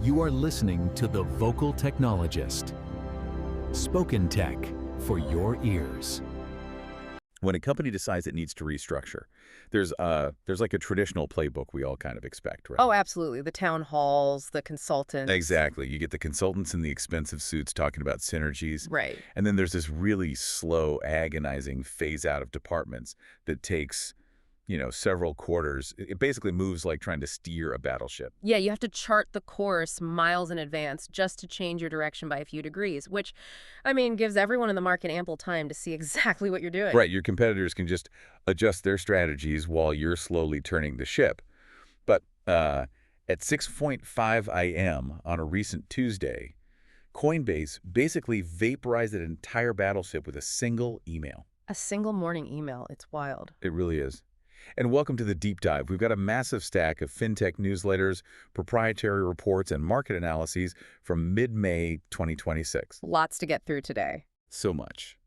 You are listening to The Vocal Technologist. Spoken tech for your ears. When a company decides it needs to restructure, there's like a traditional playbook we all kind of expect, right? Oh, absolutely. The town halls, the consultants. Exactly. You get the consultants in the expensive suits talking about synergies. Right. And then there's this really slow, agonizing phase out of departments that takes, several quarters. It basically moves like trying to steer a battleship. Yeah, you have to chart the course miles in advance just to change your direction by a few degrees, which, gives everyone in the market ample time to see exactly what you're doing. Right. Your competitors can just adjust their strategies while you're slowly turning the ship. But at 6:05 a.m. on a recent Tuesday, Coinbase basically vaporized an entire battleship with a single email. A single morning email. It's wild. It really is. And welcome to the Deep Dive. We've got a massive stack of fintech newsletters, proprietary reports, and market analyses from mid-May 2026. Lots to get through today. So much.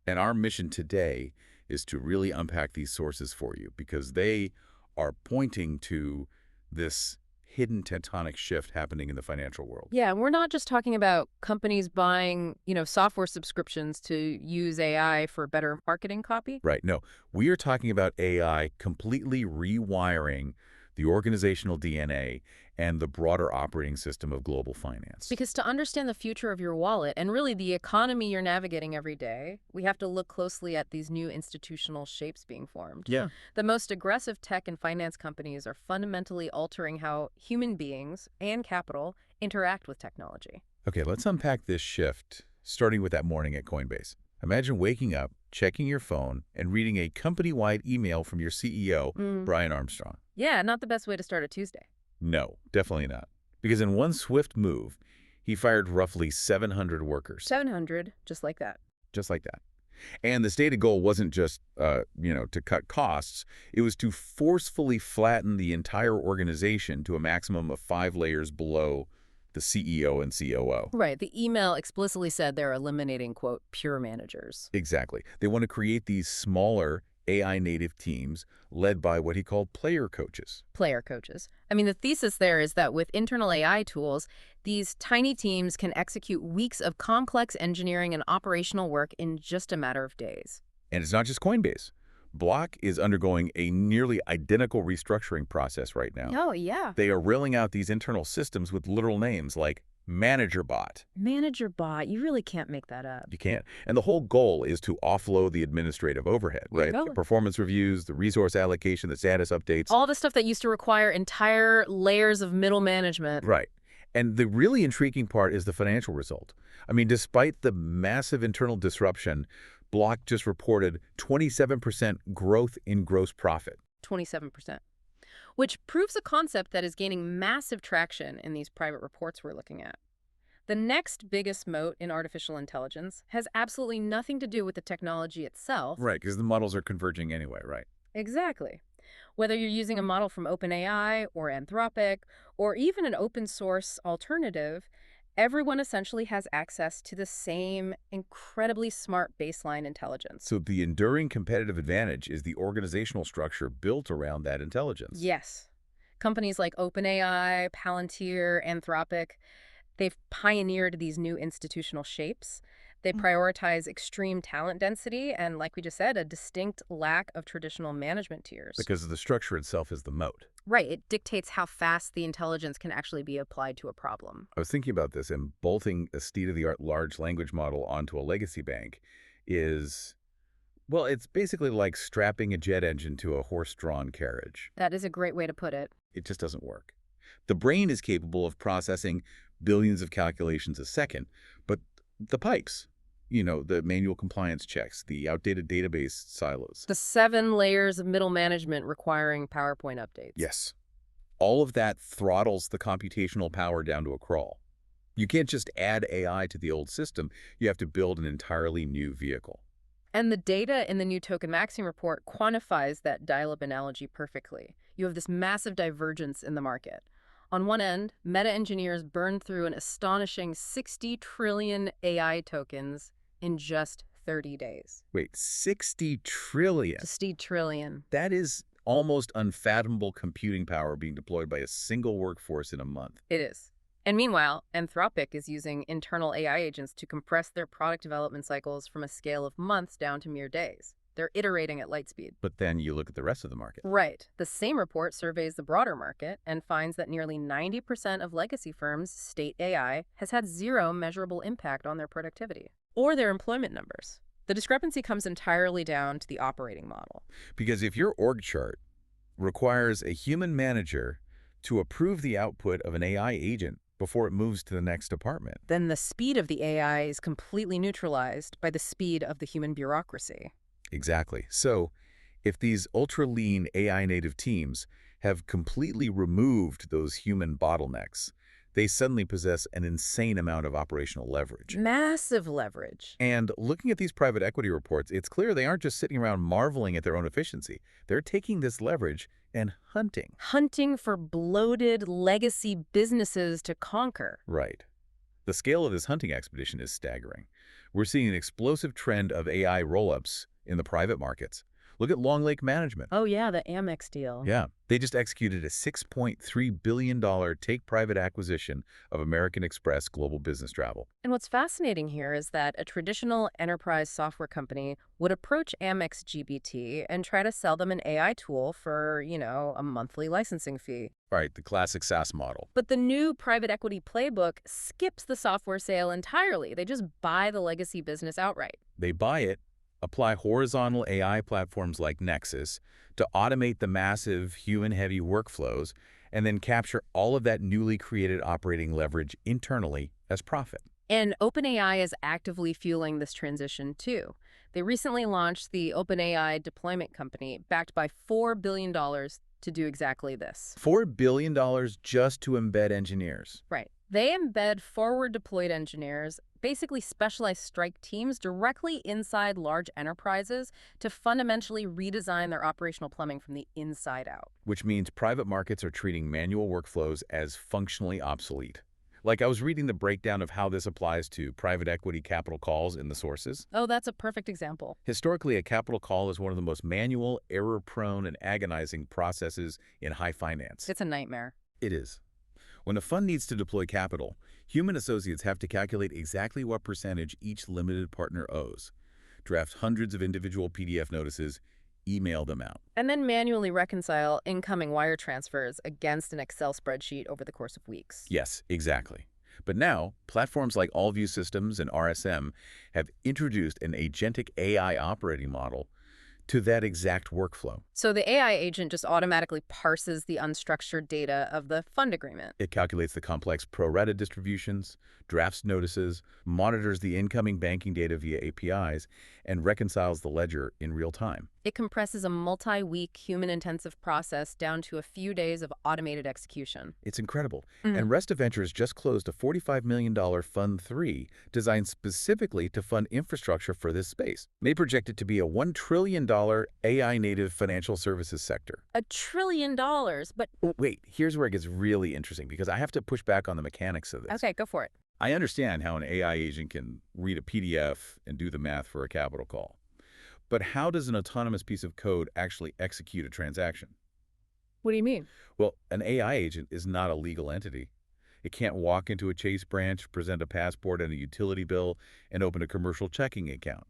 And our mission today is to really unpack these sources for you because they are pointing to this hidden tectonic shift happening in the financial world. Yeah, and we're not just talking about companies buying, software subscriptions to use AI for better marketing copy. Right. No, we are talking about AI completely rewiring the organizational DNA and the broader operating system of global finance. Because to understand the future of your wallet and really the economy you're navigating every day, we have to look closely at these new institutional shapes being formed. Yeah. The most aggressive tech and finance companies are fundamentally altering how human beings and capital interact with technology. Okay, let's unpack this shift, starting with that morning at Coinbase. Imagine waking up, checking your phone, and reading a company-wide email from your CEO, Brian Armstrong. Yeah, not the best way to start a Tuesday. No, definitely not. Because in one swift move, he fired roughly 700 workers. 700, just like that. Just like that. And the stated goal wasn't just, to cut costs. It was to forcefully flatten the entire organization to a maximum of 5 layers below the CEO and COO. Right. The email explicitly said they're eliminating, quote, pure managers. Exactly. They want to create these smaller AI-native teams led by what he called player coaches. Player coaches. The thesis there is that with internal AI tools, these tiny teams can execute weeks of complex engineering and operational work in just a matter of days. And it's not just Coinbase. Block is undergoing a nearly identical restructuring process right now. Oh, yeah. They are rolling out these internal systems with literal names like ManagerBot. ManagerBot. You really can't make that up. You can't. And the whole goal is to offload the administrative overhead, right? The performance reviews, the resource allocation, the status updates. All the stuff that used to require entire layers of middle management. Right. And the really intriguing part is the financial result. Despite the massive internal disruption, Block just reported 27% growth in gross profit. 27%. Which proves a concept that is gaining massive traction in these private reports we're looking at. The next biggest moat in artificial intelligence has absolutely nothing to do with the technology itself. Right, because the models are converging anyway, right? Exactly. Whether you're using a model from OpenAI or Anthropic or even an open source alternative, everyone essentially has access to the same incredibly smart baseline intelligence. So the enduring competitive advantage is the organizational structure built around that intelligence. Yes. Companies like OpenAI, Palantir, Anthropic, they've pioneered these new institutional shapes. They prioritize extreme talent density and, like we just said, a distinct lack of traditional management tiers. Because the structure itself is the moat. Right. It dictates how fast the intelligence can actually be applied to a problem. I was thinking about this, and bolting a state-of-the-art large language model onto a legacy bank is, well, it's basically like strapping a jet engine to a horse-drawn carriage. That is a great way to put it. It just doesn't work. The brain is capable of processing billions of calculations a second, but the pipes, the manual compliance checks, the outdated database silos. The 7 layers of middle management requiring PowerPoint updates. Yes. All of that throttles the computational power down to a crawl. You can't just add AI to the old system. You have to build an entirely new vehicle. And the data in the new Token Maxing report quantifies that dial-up analogy perfectly. You have this massive divergence in the market. On one end, meta engineers burned through an astonishing 60 trillion AI tokens in just 30 days. Wait, 60 trillion? 60 trillion. That is almost unfathomable computing power being deployed by a single workforce in a month. It is. And meanwhile, Anthropic is using internal AI agents to compress their product development cycles from a scale of months down to mere days. They're iterating at light speed. But then you look at the rest of the market. Right. The same report surveys the broader market and finds that nearly 90% of legacy firms state AI has had zero measurable impact on their productivity or their employment numbers. The discrepancy comes entirely down to the operating model. Because if your org chart requires a human manager to approve the output of an AI agent before it moves to the next department, Then the speed of the AI is completely neutralized by the speed of the human bureaucracy. exactly. So, if these ultra-lean AI-native teams have completely removed those human bottlenecks, they suddenly possess an insane amount of operational leverage. Massive leverage. And looking at these private equity reports, it's clear they aren't just sitting around marveling at their own efficiency. They're taking this leverage and hunting. Hunting for bloated legacy businesses to conquer. Right. The scale of this hunting expedition is staggering. We're seeing an explosive trend of AI roll-ups in the private markets. Look at Long Lake Management. Oh yeah, the Amex deal. Yeah, they just executed a $6.3 billion take-private acquisition of American Express Global Business Travel. And what's fascinating here is that a traditional enterprise software company would approach Amex GBT and try to sell them an AI tool for, a monthly licensing fee. Right, the classic SaaS model. But the new private equity playbook skips the software sale entirely. They just buy the legacy business outright. They buy it, apply horizontal AI platforms like Nexus to automate the massive human-heavy workflows, and then capture all of that newly created operating leverage internally as profit. And OpenAI is actively fueling this transition too. They recently launched the OpenAI deployment company, backed by $4 billion to do exactly this. $4 billion just to embed engineers. Right. They embed forward-deployed engineers, basically specialized strike teams, directly inside large enterprises to fundamentally redesign their operational plumbing from the inside out. Which means private markets are treating manual workflows as functionally obsolete. Like I was reading the breakdown of how this applies to private equity capital calls in the sources. Oh, that's a perfect example. Historically, a capital call is one of the most manual, error-prone, and agonizing processes in high finance. It's a nightmare. It is. When a fund needs to deploy capital, human associates have to calculate exactly what percentage each limited partner owes, draft hundreds of individual PDF notices, email them out. And then manually reconcile incoming wire transfers against an Excel spreadsheet over the course of weeks. Yes, exactly. But now, platforms like AllView Systems and RSM have introduced an agentic AI operating model to that exact workflow. So the AI agent just automatically parses the unstructured data of the fund agreement. It calculates the complex pro rata distributions, drafts notices, monitors the incoming banking data via APIs, and reconciles the ledger in real time. It compresses a multi-week, human-intensive process down to a few days of automated execution. It's incredible. And Resta Ventures just closed a $45 million Fund 3 designed specifically to fund infrastructure for this space. They project it to be a $1 trillion AI-native financial services sector. $1 trillion, but... Wait, here's where it gets really interesting because I have to push back on the mechanics of this. Okay, go for it. I understand how an AI agent can read a PDF and do the math for a capital call. But how does an autonomous piece of code actually execute a transaction? What do you mean? Well, an AI agent is not a legal entity. It can't walk into a Chase branch, present a passport and a utility bill, and open a commercial checking account.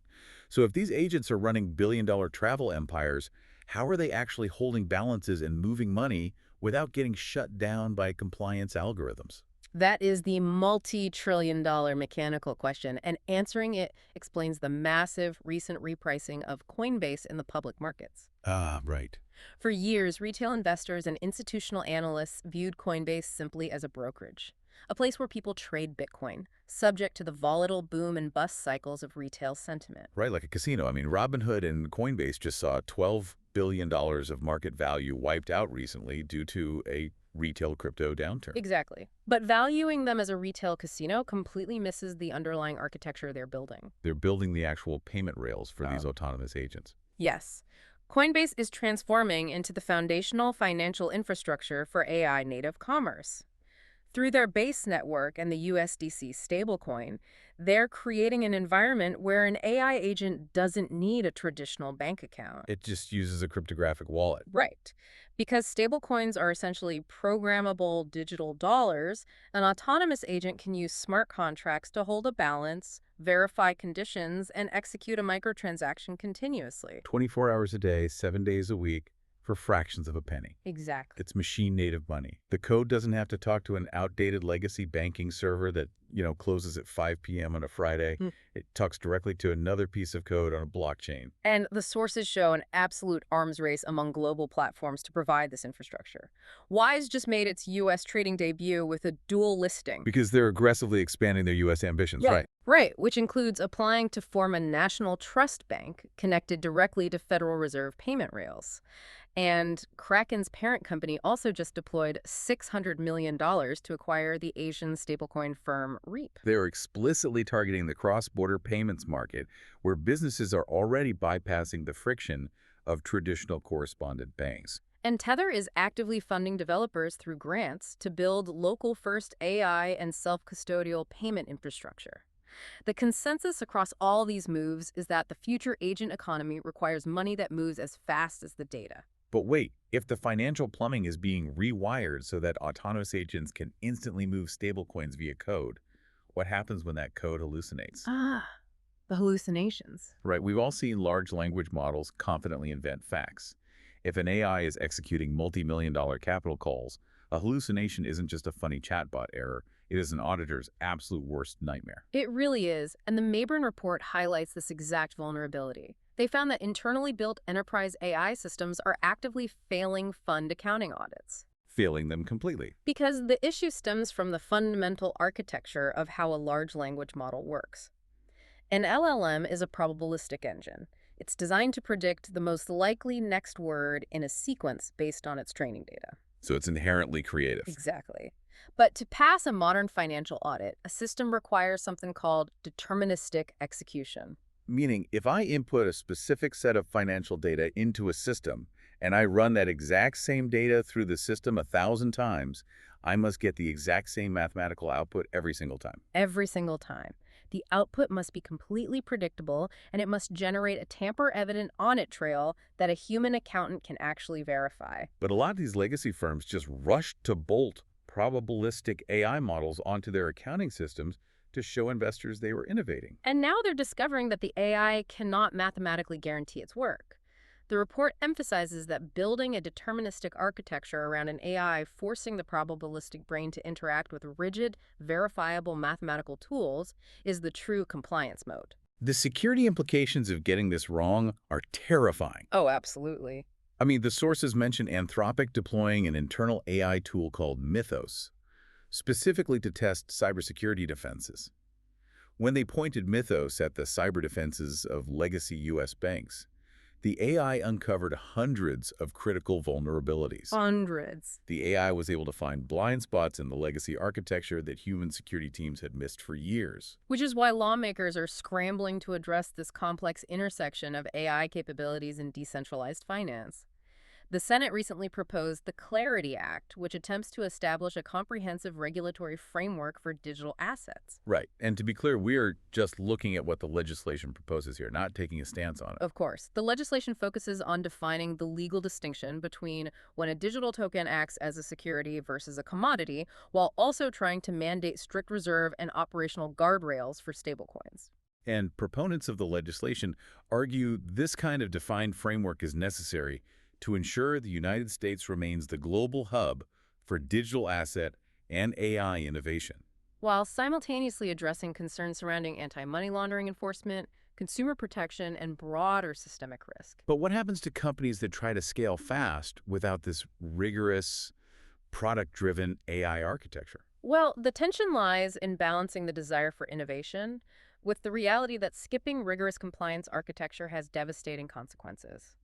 So if these agents are running billion-dollar travel empires, how are they actually holding balances and moving money without getting shut down by compliance algorithms? That is the multi-trillion-dollar mechanical question, and answering it explains the massive recent repricing of Coinbase in the public markets. Ah, right. For years, retail investors and institutional analysts viewed Coinbase simply as a brokerage, a place where people trade Bitcoin, subject to the volatile boom and bust cycles of retail sentiment. Right, like a casino. I mean, Robinhood and Coinbase just saw $12 billion of market value wiped out recently due to a retail crypto downturn. Exactly. But valuing them as a retail casino completely misses the underlying architecture they're building. They're building the actual payment rails for these autonomous agents. Yes. Coinbase is transforming into the foundational financial infrastructure for AI native commerce. Through their base network and the USDC stablecoin, they're creating an environment where an AI agent doesn't need a traditional bank account. It just uses a cryptographic wallet. Right. Because stablecoins are essentially programmable digital dollars, an autonomous agent can use smart contracts to hold a balance, verify conditions, and execute a microtransaction continuously. 24 hours a day, 7 days a week, for fractions of a penny. Exactly. It's machine-native money. The code doesn't have to talk to an outdated legacy banking server that, closes at 5 p.m. on a Friday. It talks directly to another piece of code on a blockchain. And the sources show an absolute arms race among global platforms to provide this infrastructure. Wise just made its U.S. trading debut with a dual listing. Because they're aggressively expanding their U.S. ambitions, Yeah. right? Right, which includes applying to form a national trust bank connected directly to Federal Reserve payment rails. And Kraken's parent company also just deployed $600 million to acquire the Asian stablecoin firm Reap. They're explicitly targeting the cross-border payments market, where businesses are already bypassing the friction of traditional correspondent banks. And Tether is actively funding developers through grants to build local-first AI and self-custodial payment infrastructure. The consensus across all these moves is that the future agent economy requires money that moves as fast as the data. But wait, if the financial plumbing is being rewired so that autonomous agents can instantly move stablecoins via code, what happens when that code hallucinates? The hallucinations. Right, we've all seen large language models confidently invent facts. If an AI is executing multi-million-dollar capital calls, a hallucination isn't just a funny chatbot error, it is an auditor's absolute worst nightmare. It really is, and the Mayburn report highlights this exact vulnerability. They found that internally built enterprise AI systems are actively failing fund accounting audits. Failing them completely. Because the issue stems from the fundamental architecture of how a large language model works. An LLM is a probabilistic engine. It's designed to predict the most likely next word in a sequence based on its training data. So it's inherently creative. Exactly. But to pass a modern financial audit, a system requires something called deterministic execution. Meaning, if I input a specific set of financial data into a system, and I run that exact same data through the system 1,000 times, I must get the exact same mathematical output every single time. Every single time. The output must be completely predictable, and it must generate a tamper-evident audit trail that a human accountant can actually verify. But a lot of these legacy firms just rush to bolt probabilistic AI models onto their accounting systems to show investors they were innovating. And now they're discovering that the AI cannot mathematically guarantee its work. The report emphasizes that building a deterministic architecture around an AI forcing the probabilistic brain to interact with rigid, verifiable mathematical tools is the true compliance mode. The security implications of getting this wrong are terrifying. Oh, absolutely. I mean, the sources mention Anthropic deploying an internal AI tool called Mythos, specifically to test cybersecurity defenses. When they pointed Mythos at the cyber defenses of legacy U.S. banks, the AI uncovered hundreds of critical vulnerabilities. Hundreds. The AI was able to find blind spots in the legacy architecture that human security teams had missed for years. Which is why lawmakers are scrambling to address this complex intersection of AI capabilities and decentralized finance. The Senate recently proposed the Clarity Act, which attempts to establish a comprehensive regulatory framework for digital assets. Right. And to be clear, we are just looking at what the legislation proposes here, not taking a stance on it. Of course, the legislation focuses on defining the legal distinction between when a digital token acts as a security versus a commodity, while also trying to mandate strict reserve and operational guardrails for stablecoins. And proponents of the legislation argue this kind of defined framework is necessary to ensure the United States remains the global hub for digital asset and AI innovation, while simultaneously addressing concerns surrounding anti-money laundering enforcement, consumer protection, and broader systemic risk. But what happens to companies that try to scale fast without this rigorous, product-driven AI architecture? Well, the tension lies in balancing the desire for innovation with the reality that skipping rigorous compliance architecture has devastating consequences.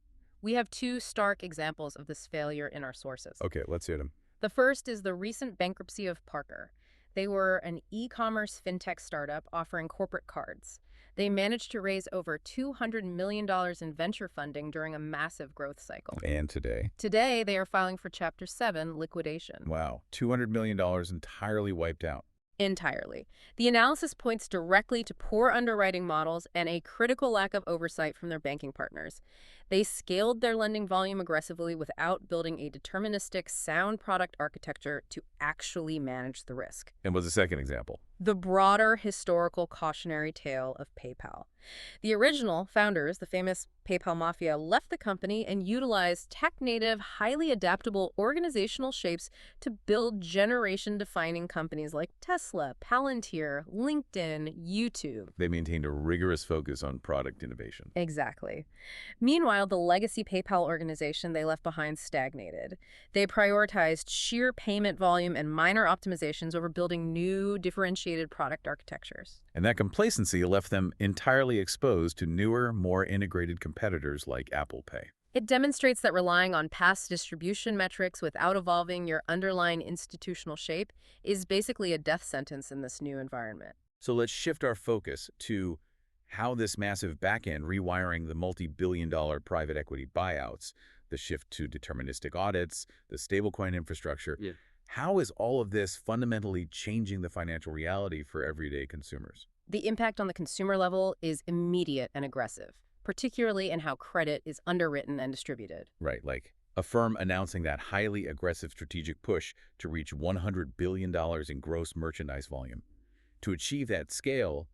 We have two stark examples of this failure in our sources. Okay, let's hear them. The first is the recent bankruptcy of Parker. They were an e-commerce fintech startup offering corporate cards. They managed to raise over $200 million in venture funding during a massive growth cycle. And today? Today, they are filing for Chapter 7 liquidation. Wow, $200 million entirely wiped out. Entirely. The analysis points directly to poor underwriting models and a critical lack of oversight from their banking partners. They scaled their lending volume aggressively without building a deterministic, sound product architecture to actually manage the risk. And was a second example. The broader historical cautionary tale of PayPal. The original founders, the famous PayPal Mafia, left the company and utilized tech-native, highly adaptable organizational shapes to build generation-defining companies like Tesla, Palantir, LinkedIn, YouTube. They maintained a rigorous focus on product innovation. Exactly. Meanwhile, the legacy PayPal organization they left behind stagnated. They prioritized sheer payment volume and minor optimizations over building new, differentiated product architectures. And that complacency left them entirely exposed to newer, more integrated competitors like Apple Pay. It demonstrates that relying on past distribution metrics without evolving your underlying institutional shape is basically a death sentence in this new environment. So let's shift our focus to how this massive backend rewiring the multi-billion-dollar private equity buyouts, the shift to deterministic audits, the stablecoin infrastructure. How is all of this fundamentally changing the financial reality for everyday consumers? The impact on the consumer level is immediate and aggressive, particularly in how credit is underwritten and distributed. Right, like a firm announcing that highly aggressive strategic push to reach $100 billion in gross merchandise volume. To achieve that scale,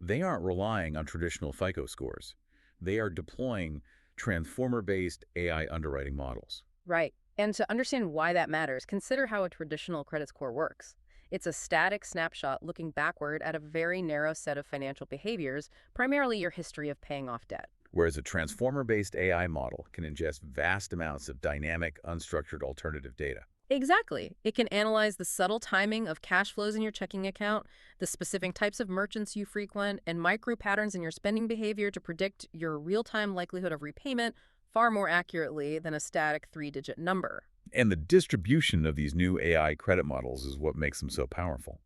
they aren't relying on traditional FICO scores. They are deploying transformer-based AI underwriting models. Right. And to understand why that matters, consider how a traditional credit score works. It's a static snapshot looking backward at a very narrow set of financial behaviors, primarily your history of paying off debt. Whereas a transformer-based AI model can ingest vast amounts of dynamic, unstructured alternative data. Exactly. It can analyze the subtle timing of cash flows in your checking account, the specific types of merchants you frequent, and micro patterns in your spending behavior to predict your real-time likelihood of repayment far more accurately than a static 3-digit number. And the distribution of these new AI credit models is what makes them so powerful.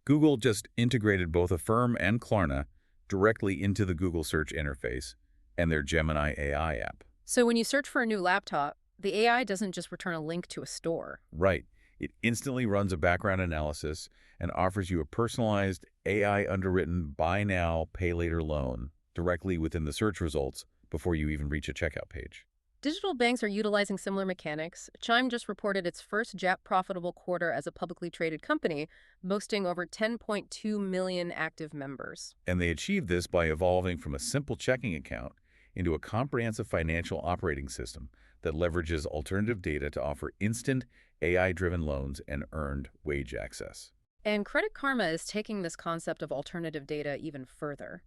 Google just integrated both Affirm and Klarna directly into the Google search interface and their Gemini AI app. So when you search for a new laptop, the AI doesn't just return a link to a store. Right. It instantly runs a background analysis and offers you a personalized, AI-underwritten buy now, pay later loan directly within the search results before you even reach a checkout page. Digital banks are utilizing similar mechanics. Chime just reported its first profitable quarter as a publicly traded company, boasting over 10.2 million active members. And they achieved this by evolving from a simple checking account into a comprehensive financial operating system that leverages alternative data to offer instant, AI-driven loans and earned wage access. And Credit Karma is taking this concept of alternative data even further.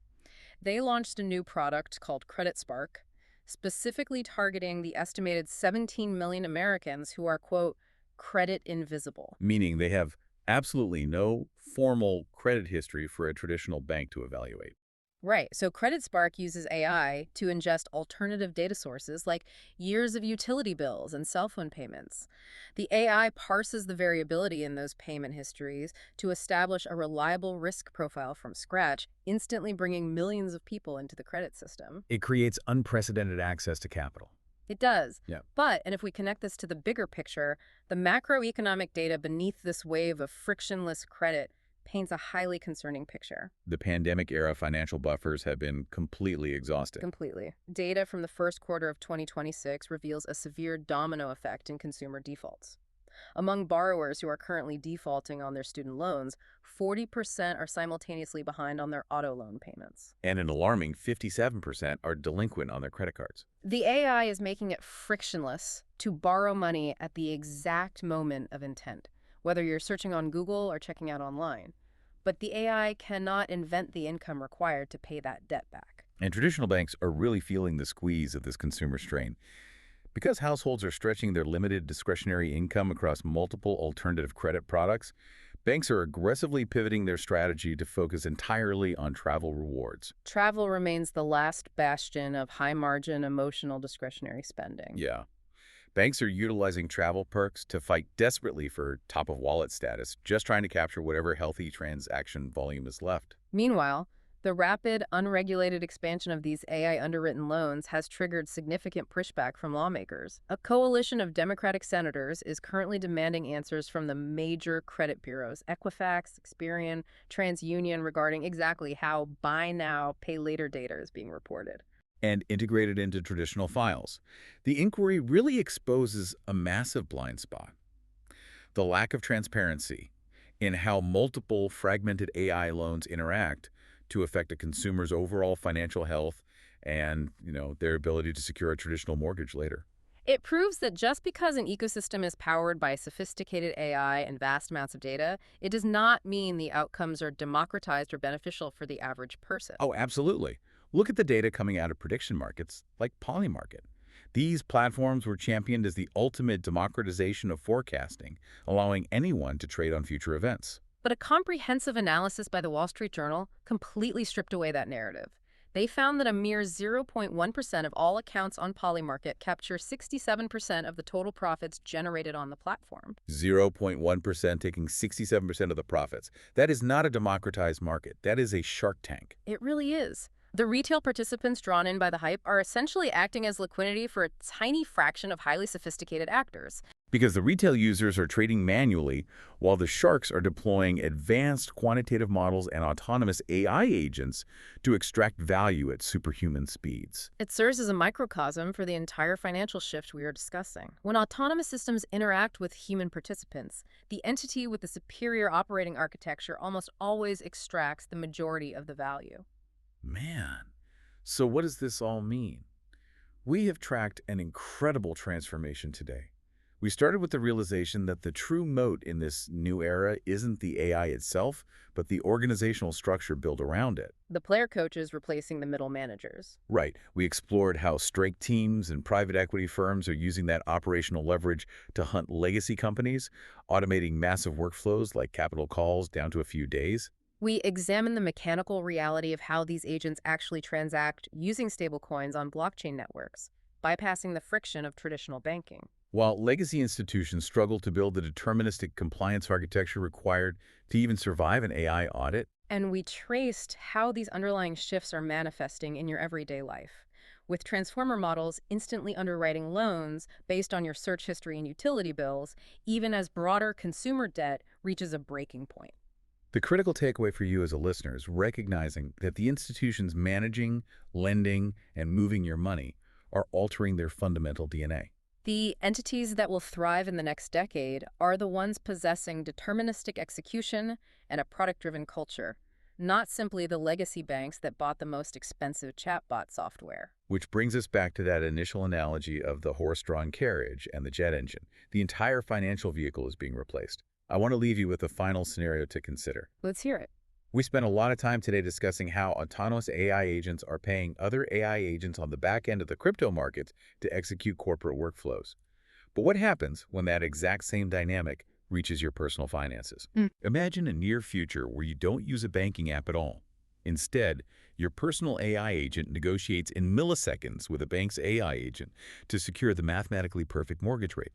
They launched a new product called Credit Spark, specifically targeting the estimated 17 million Americans who are, quote, credit invisible. Meaning they have absolutely no formal credit history for a traditional bank to evaluate. Right. So Credit Spark uses AI to ingest alternative data sources like years of utility bills and cell phone payments. The AI parses the variability in those payment histories to establish a reliable risk profile from scratch, instantly bringing millions of people into the credit system. It creates unprecedented access to capital. It does. Yeah. But, and if we connect this to the bigger picture, the macroeconomic data beneath this wave of frictionless credit paints a highly concerning picture. The pandemic-era financial buffers have been completely exhausted. Completely. Data from the first quarter of 2026 reveals a severe domino effect in consumer defaults. Among borrowers who are currently defaulting on their student loans, 40% are simultaneously behind on their auto loan payments. And an alarming 57% are delinquent on their credit cards. The AI is making it frictionless to borrow money at the exact moment of intent, whether you're searching on Google or checking out online. But the AI cannot invent the income required to pay that debt back. And traditional banks are really feeling the squeeze of this consumer strain. Because households are stretching their limited discretionary income across multiple alternative credit products, banks are aggressively pivoting their strategy to focus entirely on travel rewards. Travel remains the last bastion of high-margin emotional discretionary spending. Yeah. Banks are utilizing travel perks to fight desperately for top-of-wallet status, just trying to capture whatever healthy transaction volume is left. Meanwhile, The rapid, unregulated expansion of these AI-underwritten loans has triggered significant pushback from lawmakers. A coalition of Democratic senators is currently demanding answers from the major credit bureaus, Equifax, Experian, TransUnion, regarding exactly how buy now, pay later data is being reported. And integrated into traditional files. The inquiry really exposes a massive blind spot: the lack of transparency in how multiple fragmented AI loans interact to affect a consumer's overall financial health and, their ability to secure a traditional mortgage later. It proves that just because an ecosystem is powered by sophisticated AI and vast amounts of data, it does not mean the outcomes are democratized or beneficial for the average person. Oh, absolutely. Look at the data coming out of prediction markets like Polymarket. These platforms were championed as the ultimate democratization of forecasting, allowing anyone to trade on future events. But a comprehensive analysis by the Wall Street Journal completely stripped away that narrative. They found that a mere 0.1% of all accounts on Polymarket capture 67% of the total profits generated on the platform. 0.1% taking 67% of the profits. That is not a democratized market. That is a Shark Tank. It really is. The retail participants drawn in by the hype are essentially acting as liquidity for a tiny fraction of highly sophisticated actors. Because the retail users are trading manually, while the sharks are deploying advanced quantitative models and autonomous AI agents to extract value at superhuman speeds. It serves as a microcosm for the entire financial shift we are discussing. When autonomous systems interact with human participants, the entity with the superior operating architecture almost always extracts the majority of the value. Man, so what does this all mean? We have tracked an incredible transformation today. We started with the realization that the true moat in this new era isn't the AI itself, but the organizational structure built around it. The player coaches replacing the middle managers. Right. We explored how strike teams and private equity firms are using that operational leverage to hunt legacy companies, automating massive workflows like capital calls down to a few days. We examine the mechanical reality of how these agents actually transact using stablecoins on blockchain networks, bypassing the friction of traditional banking. While legacy institutions struggle to build the deterministic compliance architecture required to even survive an AI audit. And we traced how these underlying shifts are manifesting in your everyday life, with transformer models instantly underwriting loans based on your search history and utility bills, even as broader consumer debt reaches a breaking point. The critical takeaway for you as a listener is recognizing that the institutions managing, lending, and moving your money are altering their fundamental DNA. The entities that will thrive in the next decade are the ones possessing deterministic execution and a product-driven culture, not simply the legacy banks that bought the most expensive chatbot software. Which brings us back to that initial analogy of the horse-drawn carriage and the jet engine. The entire financial vehicle is being replaced. I want to leave you with a final scenario to consider. Let's hear it. We spent a lot of time today discussing how autonomous AI agents are paying other AI agents on the back end of the crypto markets to execute corporate workflows. But what happens when that exact same dynamic reaches your personal finances? Imagine a near future where you don't use a banking app at all. Instead, your personal AI agent negotiates in milliseconds with a bank's AI agent to secure the mathematically perfect mortgage rate,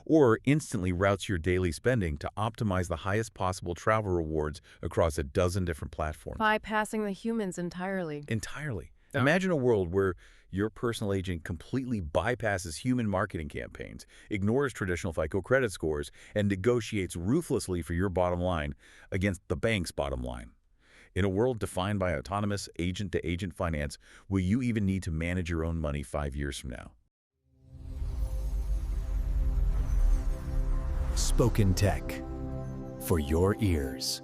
or instantly routes your daily spending to optimize the highest possible travel rewards across a dozen different platforms. Bypassing the humans entirely. Entirely. Imagine a world where your personal agent completely bypasses human marketing campaigns, ignores traditional FICO credit scores, and negotiates ruthlessly for your bottom line against the bank's bottom line. In a world defined by autonomous agent-to-agent finance, will you even need to manage your own money 5 years from now? Spoken Tech for your ears.